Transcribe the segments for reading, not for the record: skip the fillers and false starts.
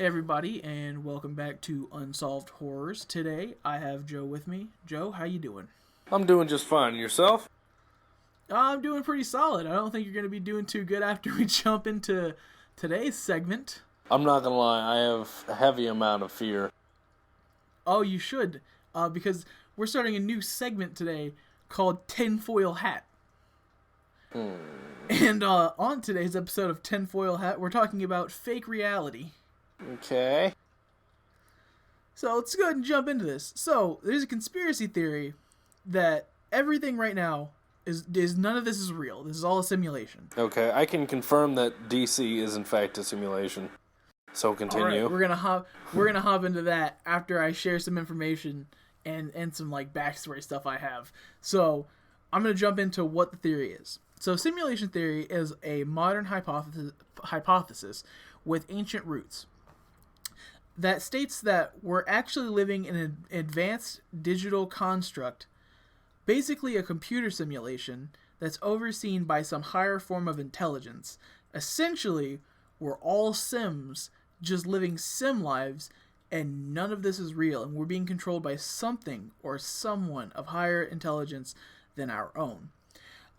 Hey everybody, and welcome back to Unsolved Horrors. Today I have Joe with me. Joe, how you doing? I'm doing just fine. Yourself? I'm doing pretty solid. I don't think you're going to be doing too good after we jump into today's segment. I'm not gonna lie, I have a heavy amount of fear. Oh, you should, because we're starting a new segment today called Tinfoil Hat. And on today's episode of Tinfoil Hat, we're talking about fake reality. Okay. So let's go ahead and jump into this. So there's a conspiracy theory that everything right now is none of this is real. This is all a simulation. Okay, I can confirm that DC is in fact a simulation. So All right, continue. we're gonna hop into that after I share some information and some like backstory stuff I have. So I'm gonna jump into what the theory is. So simulation theory is a modern hypothesis with ancient roots that states that we're actually living in an advanced digital construct, basically a computer simulation that's overseen by some higher form of intelligence. Essentially, we're all Sims just living Sim lives, and none of this is real, and we're being controlled by something or someone of higher intelligence than our own.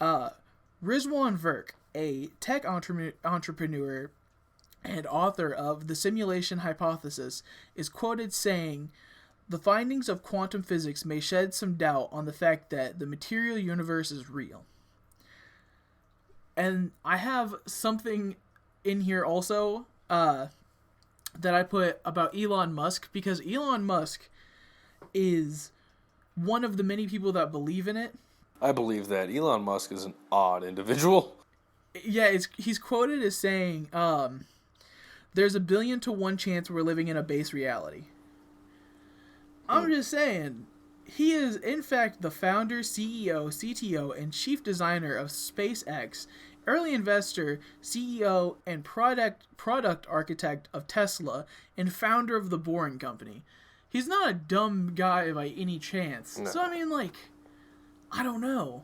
Rizwan Virk, a tech entrepreneur and author of The Simulation Hypothesis, is quoted saying, "The findings of quantum physics may shed some doubt on the fact that the material universe is real." And I have something in here also that I put about Elon Musk, because Elon Musk is one of the many people that believe in it. I believe that Elon Musk is an odd individual. Yeah, he's quoted as saying, "There's a 1,000,000,000 to 1 chance we're living in a base reality." I'm just saying, he is in fact the founder, CEO, CTO, and chief designer of SpaceX, early investor, CEO, and product architect of Tesla, and founder of the Boring Company. He's not a dumb guy by any chance. No. So I mean, like, I don't know.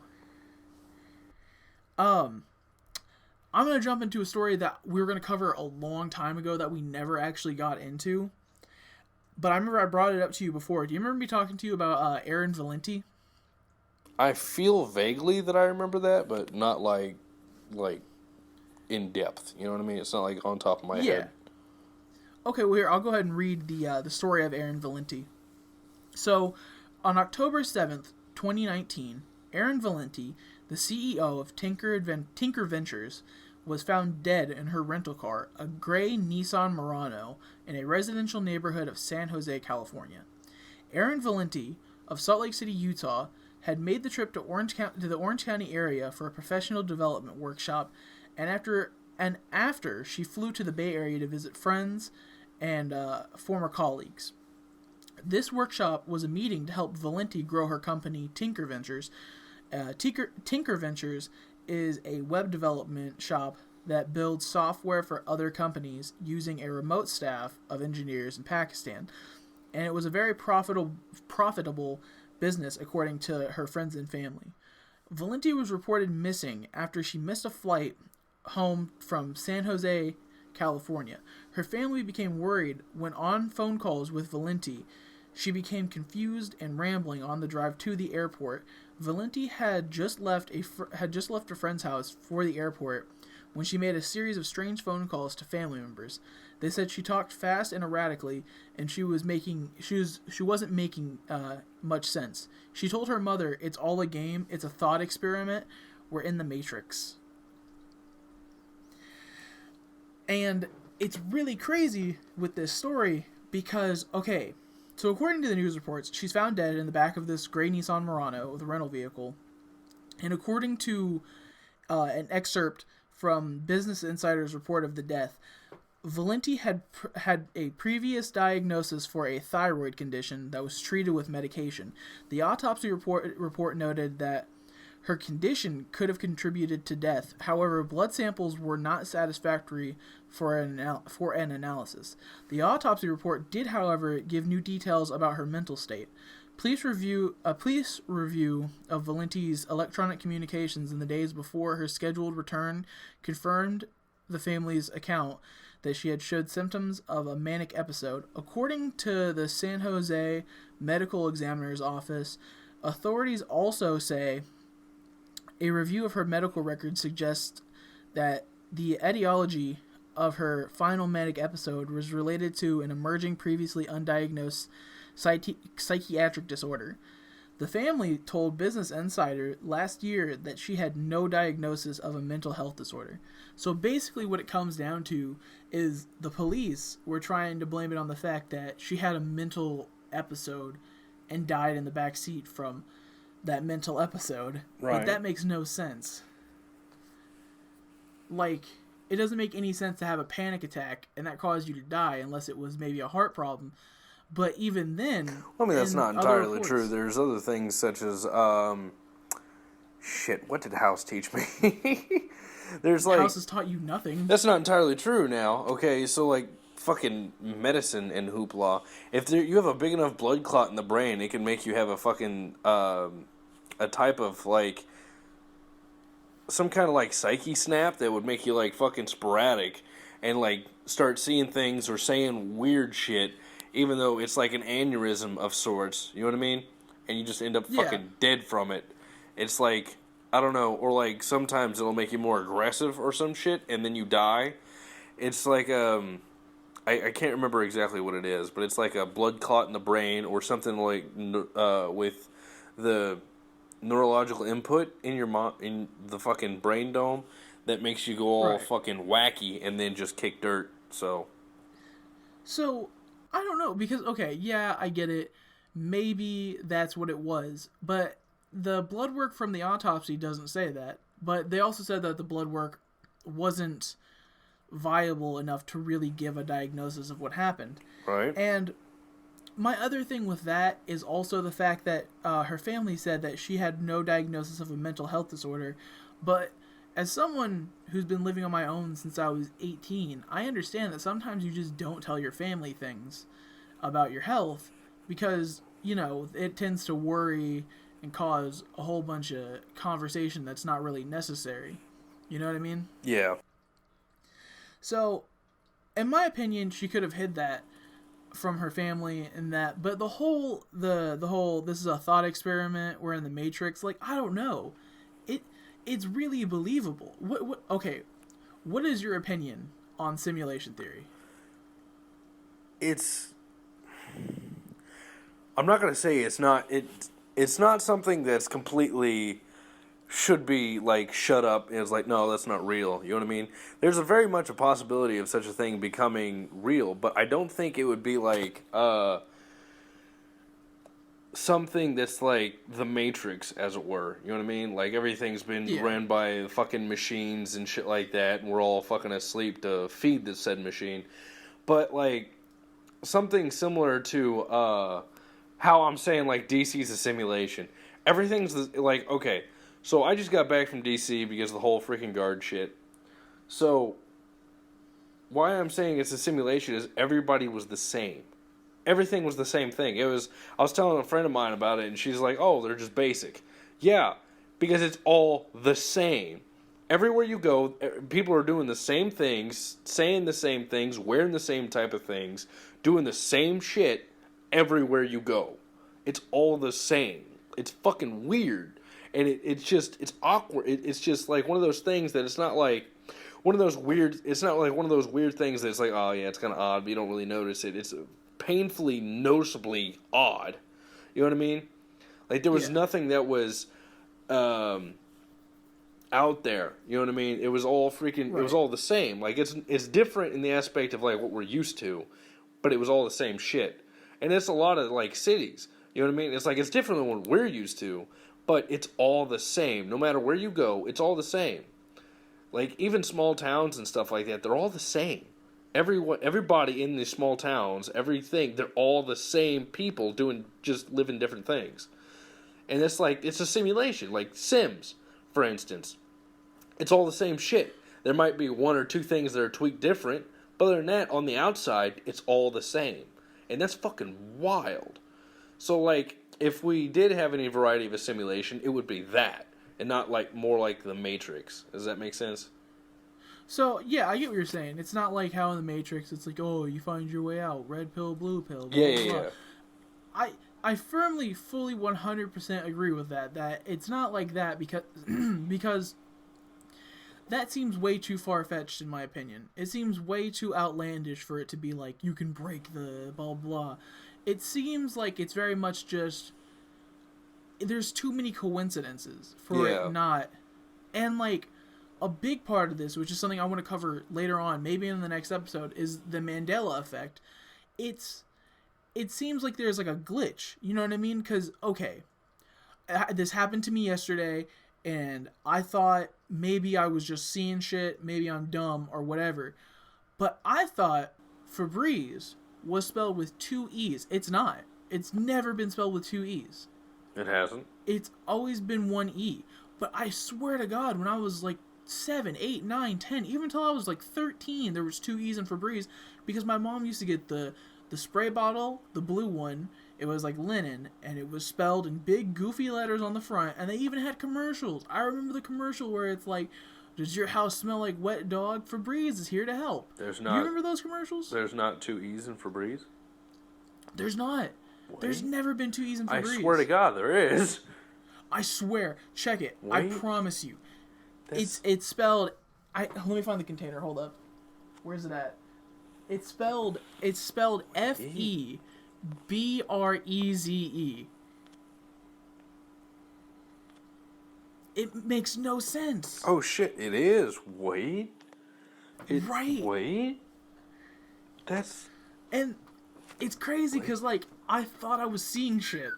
I'm going to jump into a story that we were going to cover a long time ago that we never actually got into. But I remember I brought it up to you before. Do you remember me talking to you about Aaron Valenti? I feel vaguely that I remember that, but not like in depth. You know what I mean? It's not like on top of my head. Okay, well here, I'll go ahead and read the story of Aaron Valenti. So, on October 7th, 2019, Aaron Valenti, the CEO of Tinker Ventures, was found dead in her rental car, a gray Nissan Murano, in a residential neighborhood of San Jose, California. Aaron Valenti, of Salt Lake City, Utah, had made the trip to the Orange County area for a professional development workshop, and after she flew to the Bay Area to visit friends and former colleagues. This workshop was a meeting to help Valenti grow her company, Tinker Ventures. Tinker Ventures is a web development shop that builds software for other companies using a remote staff of engineers in Pakistan. And it was a very profitable business, according to her friends and family. Valenti was reported missing after she missed a flight home from San Jose, California. Her family became worried when, on phone calls with Valenti, she became confused and rambling on the drive to the airport. Valenti had just left a friend's house for the airport when she made a series of strange phone calls to family members. They said she talked fast and erratically, and she wasn't making much sense. She told her mother, "It's all a game. It's a thought experiment. We're in the Matrix." And it's really crazy with this story because, okay, so according to the news reports, she's found dead in the back of this gray Nissan Murano, the rental vehicle. And according to an excerpt from Business Insider's report of the death, Valenti had a previous diagnosis for a thyroid condition that was treated with medication. The autopsy report noted that her condition could have contributed to death. However, blood samples were not satisfactory for an analysis. The autopsy report did, however, give new details about her mental state. A police review of Valenti's electronic communications in the days before her scheduled return confirmed the family's account that she had showed symptoms of a manic episode. According to the San Jose Medical Examiner's Office, authorities also say a review of her medical records suggests that the etiology of her final manic episode was related to an emerging previously undiagnosed psychiatric disorder. The family told Business Insider last year that she had no diagnosis of a mental health disorder. So basically what it comes down to is the police were trying to blame it on the fact that she had a mental episode and died in the back seat from that mental episode. Right. But that makes no sense. Like, it doesn't make any sense to have a panic attack and that caused you to die unless it was maybe a heart problem. But even then... I mean, that's not entirely true. There's other things such as... shit, what did House teach me? There's like... House has taught you nothing. That's not entirely true now. Okay, so like fucking medicine and hoopla. If you have a big enough blood clot in the brain, it can make you have a fucking... a type of like... some kind of like psyche snap that would make you like fucking sporadic and like start seeing things or saying weird shit, even though it's like an aneurysm of sorts, you know what I mean? And you just end up fucking dead from it. It's like, I don't know, or like sometimes it'll make you more aggressive or some shit, and then you die. It's like, I can't remember exactly what it is, but it's like a blood clot in the brain or something like with the neurological input in your in the fucking brain dome that makes you go all fucking wacky and then just kick dirt. So I don't know, because okay, yeah, I get it. Maybe that's what it was, but the blood work from the autopsy doesn't say that. But they also said that the blood work wasn't viable enough to really give a diagnosis of what happened. Right. And my other thing with that is also the fact that her family said that she had no diagnosis of a mental health disorder. But as someone who's been living on my own since I was 18, I understand that sometimes you just don't tell your family things about your health because, you know, it tends to worry and cause a whole bunch of conversation that's not really necessary. You know what I mean? Yeah. So, in my opinion, she could have hid that from her family and that, but the whole this is a thought experiment, we're in the Matrix, like, I don't know. It's really believable. Okay, what is your opinion on simulation theory? I'm not going to say it's not something that's completely should be like shut up and it's like, no, that's not real. You know what I mean? There's a very much a possibility of such a thing becoming real, but I don't think it would be like something that's like the Matrix, as it were. You know what I mean? Like everything's been ran by fucking machines and shit like that, and we're all fucking asleep to feed the said machine. But like something similar to how I'm saying like DC's a simulation. Everything's like, okay, so I just got back from DC because of the whole freaking guard shit. So why I'm saying it's a simulation is everybody was the same. Everything was the same thing. I was telling a friend of mine about it, and she's like, oh, they're just basic. Yeah, because it's all the same. Everywhere you go, people are doing the same things, saying the same things, wearing the same type of things, doing the same shit everywhere you go. It's all the same. It's fucking weird. And it's awkward. It's just like one of those things that it's not like one of those weird, it's not like one of those weird things that's like, oh yeah, it's kind of odd, but you don't really notice it. It's painfully, noticeably odd. You know what I mean? Like there was nothing that was out there. You know what I mean? It was all freaking, it was all the same. Like it's different in the aspect of like what we're used to, but it was all the same shit. And it's a lot of like cities. You know what I mean? It's like it's different than what we're used to, but it's all the same. No matter where you go, it's all the same. Like even small towns and stuff like that, they're all the same. Everybody in these small towns, everything, they're all the same people living different things. And it's like, it's a simulation, like Sims, for instance. It's all the same shit. There might be one or two things that are tweaked different, but other than that, on the outside, it's all the same. And that's fucking wild. So like, if we did have any variety of a simulation, it would be that, and not like more like the Matrix. Does that make sense? So yeah, I get what you're saying. It's not like how in the Matrix, it's like, oh, you find your way out, red pill, blue pill, blah, Yeah, blah, yeah, blah. yeah. I firmly, fully, 100% agree with that. That it's not like that because because that seems way too far fetched in my opinion. It seems way too outlandish for it to be like you can break the blah blah. It seems like it's very much just there's too many coincidences for it Yeah. not, and like a big part of this, which is something I want to cover later on, maybe in the next episode, is the Mandela effect. It seems like there's like a glitch. You know what I mean? Because okay, this happened to me yesterday, and I thought maybe I was just seeing shit, maybe I'm dumb or whatever. But I thought Febreze was spelled with two E's. It's not. It's never been spelled with two E's. It hasn't. It's always been one E. But I swear to God, when I was like 7, 8, 9, 10, even until I was like 13, there was two E's in Febreze because my mom used to get the spray bottle, the blue one. It was like linen, and it was spelled in big goofy letters on the front, and they even had commercials. I remember the commercial where it's like, does your house smell like wet dog? Febreze is here to help. There's Do not. you remember those commercials? There's not two E's in Febreze. There's not. Wait. There's never been two E's in I Febreze. swear to God, there is. I swear. Check it. Wait. I promise you. It's spelled. Let me find the container. Hold up. Where's it at? It's spelled FEBREZE. It makes no sense. Oh shit! It is. Wait. Right. Wait. That's. And it's crazy because like I thought I was seeing shit.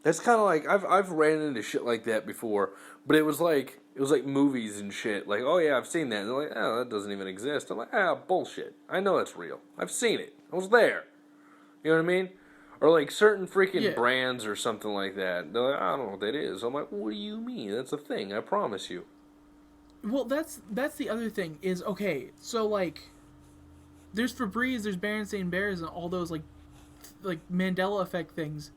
That's kind of like I've ran into shit like that before, but it was like movies and shit. Like, oh yeah, I've seen that. And they're like, oh, that doesn't even exist. I'm like, bullshit. I know that's real. I've seen it. I was there. You know what I mean? Or like certain freaking brands or something like that. They're like, I don't know what that is. I'm like, what do you mean? That's a thing. I promise you. Well, that's the other thing is okay. So like, there's Febreze, there's Berenstain Bears, and all those like Mandela effect things.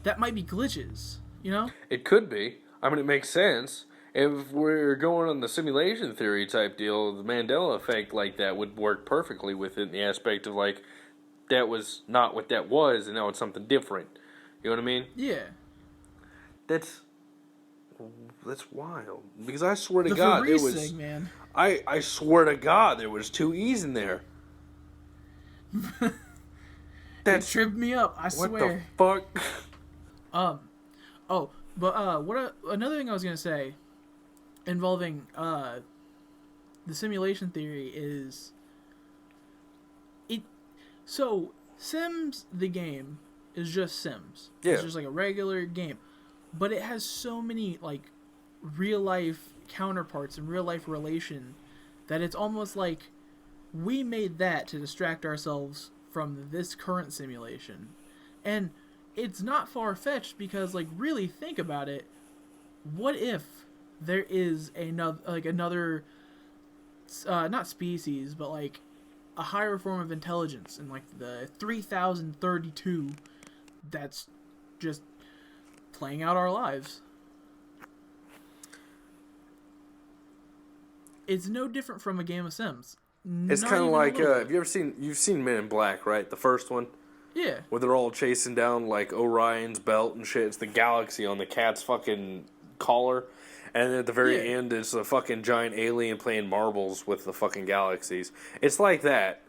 That might be glitches, you know? It could be. I mean, it makes sense. If we're going on the simulation theory type deal, the Mandela effect like that would work perfectly with it in the aspect of like, that was not what that was, and now it's something different. You know what I mean? Yeah. That's wild. Because I swear to the God, there Febreze was... thing, man. I swear to God, there was two E's in there. That tripped me up, I swear. What the fuck? Another thing I was gonna say, involving the simulation theory is, so Sims the game is just Sims. Yeah. It's just like a regular game, but it has so many like real life counterparts and real life relation that it's almost like we made that to distract ourselves from this current simulation. And it's not far-fetched because, like, really think about it. What if there is another not species, but, like, a higher form of intelligence in, like, the 3032 that's just playing out our lives? It's no different from a game of Sims. It's kind of like, have you ever seen Men in Black, right? The first one? Yeah. Where they're all chasing down, like, Orion's belt and shit. It's the galaxy on the cat's fucking collar. And then at the very end, it's a fucking giant alien playing marbles with the fucking galaxies. It's like that,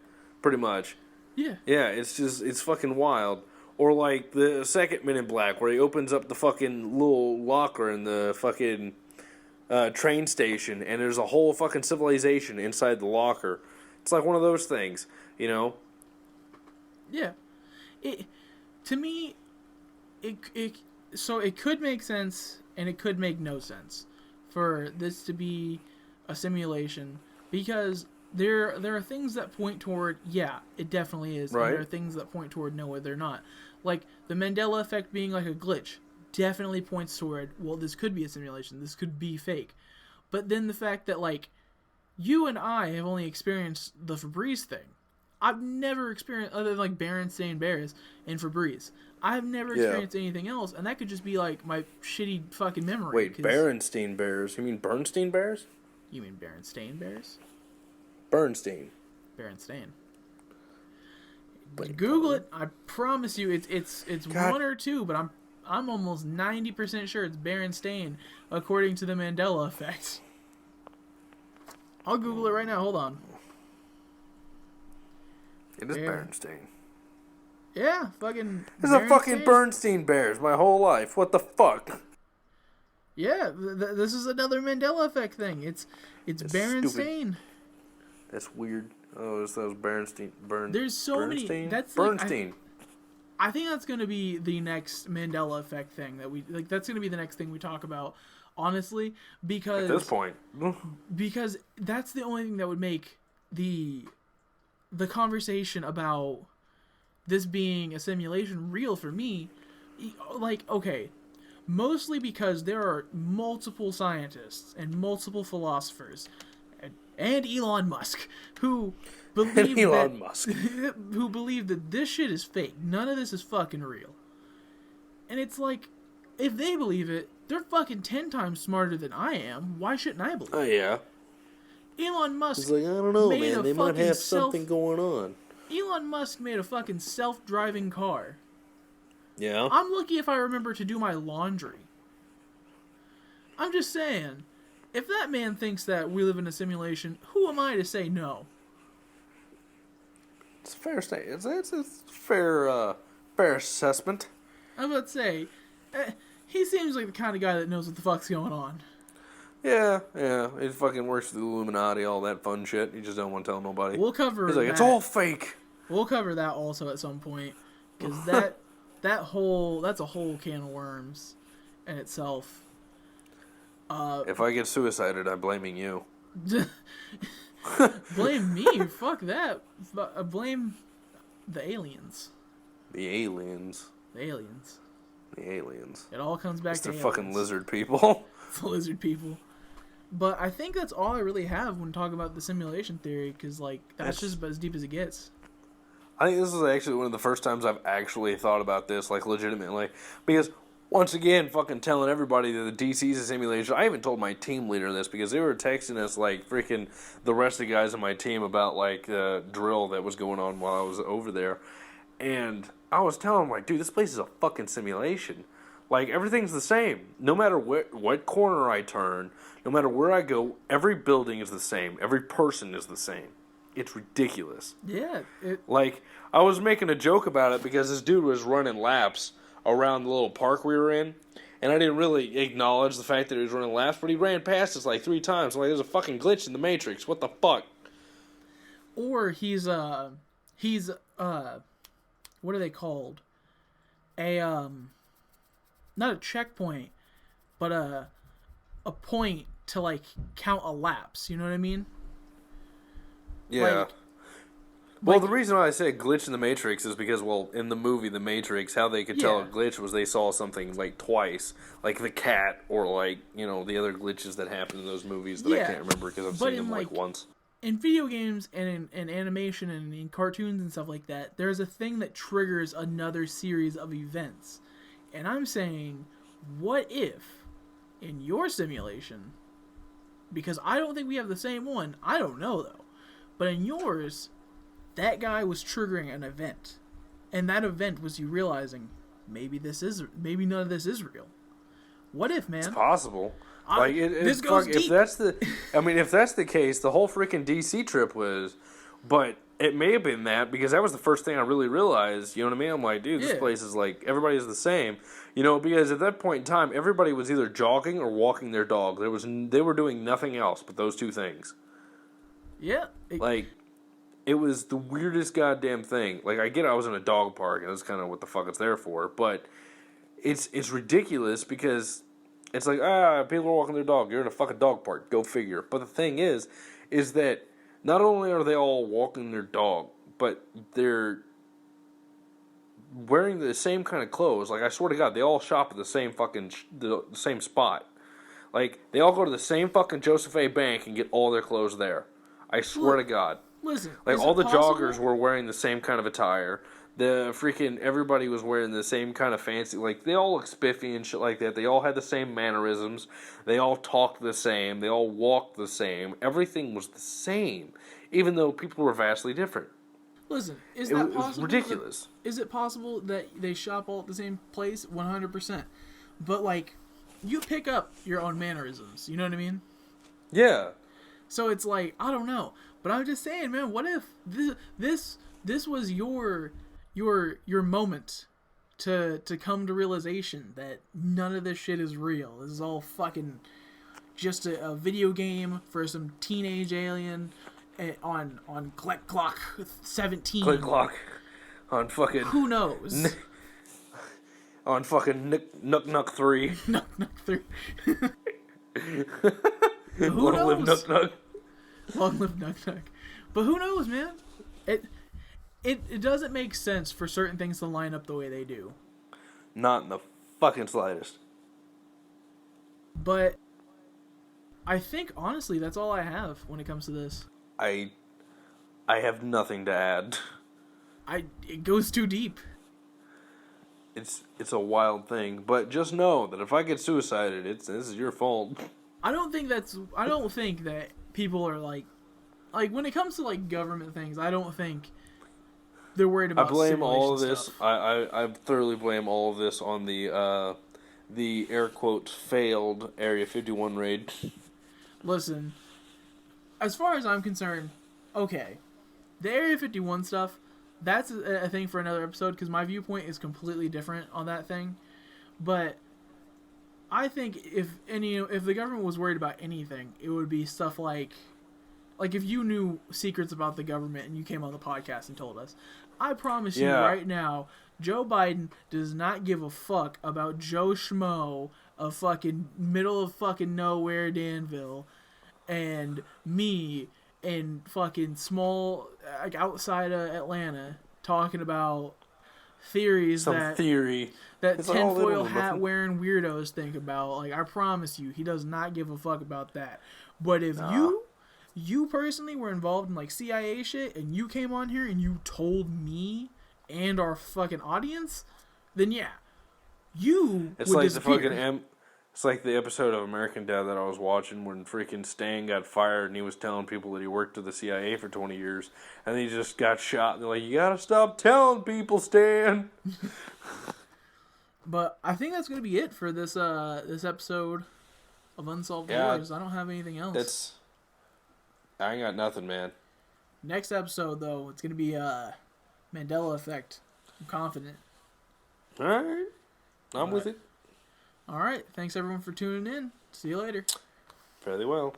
pretty much. Yeah. Yeah, it's fucking wild. Or like the second Men in Black, where he opens up the fucking little locker in the fucking train station, and there's a whole fucking civilization inside the locker. It's like one of those things, you know? Yeah. To me, it could make sense and it could make no sense for this to be a simulation, because there are things that point toward it definitely is, right. And there are things that point toward no, they're not. Like the Mandela effect being like a glitch definitely points toward, well, this could be a simulation, this could be fake. But then the fact that like you and I have only experienced the Febreze thing. I've never experienced, other than like Berenstain Bears and Febreze, I've never experienced anything else, and that could just be like my shitty fucking memory. Wait, Berenstain Bears? You mean Bernstein Bears? You mean Berenstain Bears? Bernstein. Berenstain. But Google it. I promise you, it's God. one or two, but I'm almost 90% sure it's Berenstain, according to the Mandela effect. I'll Google it right now. Hold on. It is Bernstein. Yeah, fucking. There's a fucking Bernstein Bears my whole life. What the fuck? Yeah, this is another Mandela effect thing. It's Berenstain. Stupid. That's weird. Oh, that was Berenstain. There's so Bernstein? many. That's Bernstein. Like, I think that's gonna be the next Mandela effect thing that we like. That's gonna be the next thing we talk about, honestly, because at this point, because that's the only thing that would make the conversation about this being a simulation real for me. Like, okay, mostly because there are multiple scientists and multiple philosophers and Elon Musk who believe who believe that this shit is fake. None of this is fucking real. And it's like, if they believe it, they're fucking 10 times smarter than I am. Why shouldn't I believe it? Oh yeah. Elon Musk. He's like, I don't know, man. They might have something going on. Elon Musk made a fucking self-driving car. Yeah. I'm lucky if I remember to do my laundry. I'm just saying, if that man thinks that we live in a simulation, who am I to say no? It's a fair statement. It's a fair assessment. I'm about to say, he seems like the kind of guy that knows what the fuck's going on. Yeah. He fucking works for the Illuminati, all that fun shit. He just don't want to tell nobody. We'll cover He's like, that. it's all fake. We'll cover that also at some point, because that's a whole can of worms in itself. If I get suicided, I'm blaming you. Blame me? Fuck that. Blame the aliens. The aliens. The aliens. The aliens. It all comes back to the aliens. Fucking lizard people. It's the lizard people. But I think that's all I really have when talking about the simulation theory, because like that's just about as deep as it gets. I think this is actually one of the first times I've actually thought about this, like, legitimately. Because, once again, fucking telling everybody that the DC's a simulation. I even told my team leader this, because they were texting us, like, freaking the rest of the guys on my team about, like, the drill that was going on while I was over there. And I was telling them, like, dude, this place is a fucking simulation. Like, everything's the same. No matter what corner I turn, no matter where I go, every building is the same. Every person is the same. It's ridiculous. Yeah. Like, I was making a joke about it because this dude was running laps around the little park we were in, and I didn't really acknowledge the fact that he was running laps, but he ran past us like 3 times. I'm like, there's a fucking glitch in the Matrix. What the fuck? Or he's what are they called? Not a checkpoint, but a point to, like, count a lapse. You know what I mean? Yeah. Well, the reason why I say glitch in the Matrix is because, well, in the movie The Matrix, how they could tell a glitch was they saw something, like, twice. Like the cat, or, like, you know, the other glitches that happen in those movies that I can't remember because I've seen them, like, once. In video games and in animation and in cartoons and stuff like that, there's a thing that triggers another series of events. And I'm saying, what if, in your simulation, because I don't think we have the same one, I don't know, though, but in yours, that guy was triggering an event. And that event was you realizing, maybe none of this is real. What if, man? It's possible. This goes deep. If that's the case, the whole freaking DC trip was, but it may have been that because that was the first thing I really realized. You know what I mean? I'm like, dude, this place is like everybody's the same. You know, because at that point in time, everybody was either jogging or walking their dog. They were doing nothing else but those two things. Yeah. It was the weirdest goddamn thing. Like, I get I was in a dog park, and that's kind of what the fuck it's there for, but it's ridiculous because it's like, people are walking their dog. You're in a fucking dog park. Go figure. But the thing is that not only are they all walking their dog, but they're wearing the same kind of clothes. Like, I swear to God, they all shop at the same fucking the same spot. Like, they all go to the same fucking Joseph A. Bank and get all their clothes there. I swear to God. Listen, like, all the joggers were wearing the same kind of attire. The freaking everybody was wearing the same kind of fancy, like they all look spiffy and shit like that. They all had the same mannerisms. They all talked the same. They all walked the same. Everything was the same, even though people were vastly different. Listen, is It that was possible? ridiculous. Is it possible that they shop all at the same place? 100%. But like, you pick up your own mannerisms. You know what I mean? Yeah. So it's like, I don't know, but I'm just saying, man. What if this was your moment to come to realization that none of this shit is real. This is all fucking just a video game for some teenage alien on Click Clock 17. Click Clock on fucking Who knows? on fucking Nook Nook 3. Nook Nook 3. Who Long live knows? Nook Nook. Long live Nook Nook. But who knows, man? It doesn't make sense for certain things to line up the way they do. Not in the fucking slightest. But I think honestly that's all I have when it comes to this. I have nothing to add. It goes too deep. It's a wild thing, but just know that if I get suicided, this is your fault. I don't think that people are like when it comes to like government things, I don't think they're worried about. I blame all of this. Stuff. I thoroughly blame all of this on the air quotes failed Area 51 raid. Listen, as far as I'm concerned, okay, the Area 51 stuff, that's a thing for another episode because my viewpoint is completely different on that thing. But I think if the government was worried about anything, it would be stuff like if you knew secrets about the government and you came on the podcast and told us. I promise you right now, Joe Biden does not give a fuck about Joe Schmo of fucking middle of fucking nowhere Danville and me in fucking small, like outside of Atlanta, talking about theories that tinfoil hat wearing weirdos think about. Like, I promise you, he does not give a fuck about that. But if you personally were involved in like CIA shit and you came on here and you told me and our fucking audience, then yeah, you it's would like disappear. the fucking it's like the episode of American Dad that I was watching when freaking Stan got fired and he was telling people that he worked at the CIA for 20 years and he just got shot. And they're like, you gotta stop telling people, Stan. But I think that's gonna be it for this episode of Unsolved Wars. I don't have anything else. I ain't got nothing, man. Next episode though, it's gonna be Mandela Effect. I'm confident. Alright. I'm with it. Alright, thanks everyone for tuning in. See you later. Fairly well.